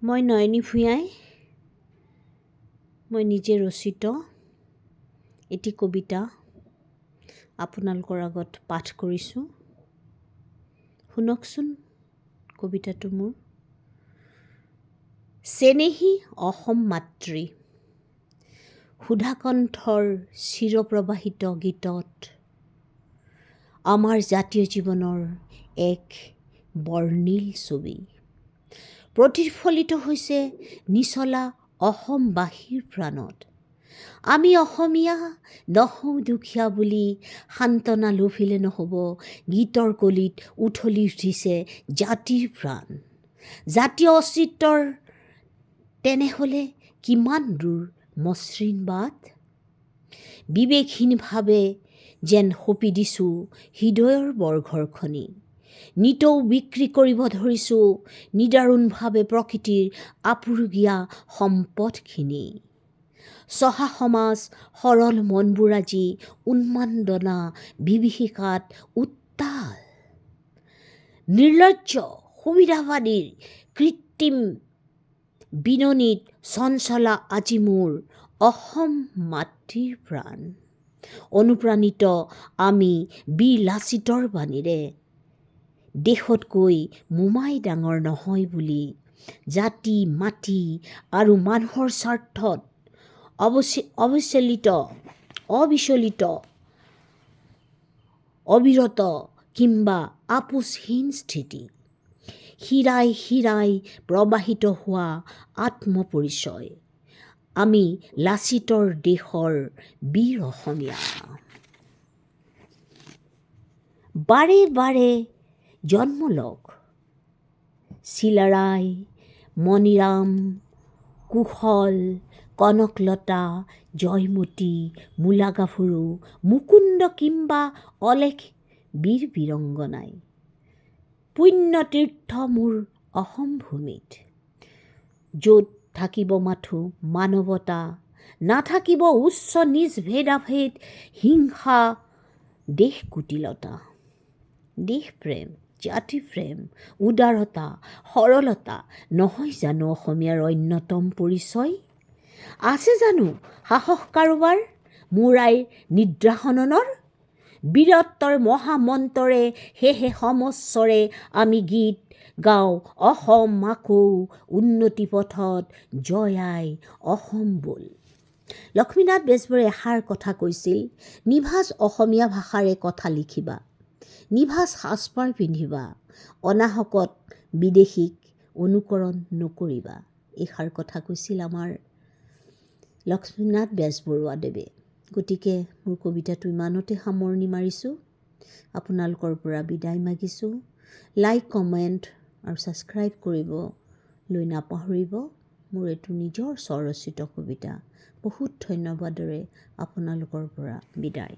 মই নয়নী ভূঞাই মই নিজে ৰচিত এটি কবিতা আপোনালোকৰ আগত পাঠ কৰিছোঁ। শুনকচোন কবিতাটো মোৰ। চেনেহী অসম মাতৃ, সুধাকণ্ঠৰ চিৰপ্ৰবাহিত গীতত আমাৰ জাতীয় জীৱনৰ এক বৰ্ণিল ছবি প্ৰতিফলিত হৈছে নিচলা অসমবাসীৰ প্ৰাণত। আমি অসমীয়া নহওঁ দুখীয়া বুলি সান্তনা লভিলে নহ'ব। গীতৰ কলিত উঠলি উঠিছে জাতিৰ প্ৰাণ। জাতীয় অস্তিত্বৰ তেনেহ'লে কিমান দূৰ মসৃণ বাট। বিবেকহীনভাৱে যেন সপি দিছোঁ হৃদয়ৰ বৰঘৰখনি। নিতৌ বিক্ৰী কৰিব ধৰিছোঁ নিদাৰুণভাৱে প্ৰকৃতিৰ আপুৰুগীয়া সম্পদখিনি। চহা সমাজ সৰল মনবোৰ আজি উন্মাদনা বিভীষিকাত উত্তাল। নিৰ্লজ্জ সুবিধাবাদীৰ কৃত্ৰিম বিননিত চঞ্চলা আজি মোৰ অসম মাতৃৰ প্ৰাণ। অনুপ্ৰাণিত আমি বীৰ লাচিতৰ বাণীৰে, দেশতকৈ মোমাই ডাঙৰ নহয় বুলি। জাতি মাটি আৰু মানুহৰ স্বাৰ্থত অবিচলিত অবিৰত কিম্বা আপোচহীন স্থিতি। শিৰাই শিৰাই প্ৰবাহিত হোৱা আত্মপৰিচয়। আমি লাচিতৰ দেশৰ বীৰ অসমীয়া। বাৰে বাৰে জন্ম লগ চিলাৰায় মণিৰাম কুশল কনকলতা জয়মতী মূলা গাভৰু মুকুন্দ কিম্বা অলেখ বীৰ বীৰংগনাই। পুণ্যতীৰ্থ মোৰ অসম ভূমিত, য'ত থাকিব মাথো মানৱতা, নাথাকিব উচ্চ নিজ ভেদাভেদ হিংসা দেশ কুটিলতা। দেশপ্ৰেম জাতিপ্ৰেম উদাৰতা সৰলতা নহয় জানো অসমীয়াৰ অন্যতম পৰিচয়? আছে জানো সাহস কাৰোবাৰ মোৰ আইৰ নিদ্ৰাহননৰ? বীৰত্বৰ মহামন্ত্ৰৰে সেহে সমস্বৰে আমি গীত গাওঁ অসম আকৌ উন্নতি পথত জয় আই অসম বোল। লক্ষ্মীনাথ বেজবৰুৱাই এষাৰ কথা কৈছিল, নিভাঁজ অসমীয়া ভাষাৰে কথা লিখিবা, নিভাঁজ সাজপাৰ পিন্ধিবা, অনাহকত বিদেশীক অনুকৰণ নকৰিবা। এইষাৰ কথা কৈছিল আমাৰ লক্ষ্মীনাথ বেজবৰুৱাদেৱে। গতিকে মোৰ কবিতাটো ইমানতে সামৰণি মাৰিছোঁ। আপোনালোকৰ পৰা বিদায় মাগিছোঁ। লাইক কমেণ্ট আৰু ছাবস্ক্ৰাইব কৰিবলৈ নাপাহৰিব। মোৰ এইটো নিজৰ স্বৰচিত কবিতা। বহুত ধন্যবাদেৰে আপোনালোকৰ পৰা বিদায়।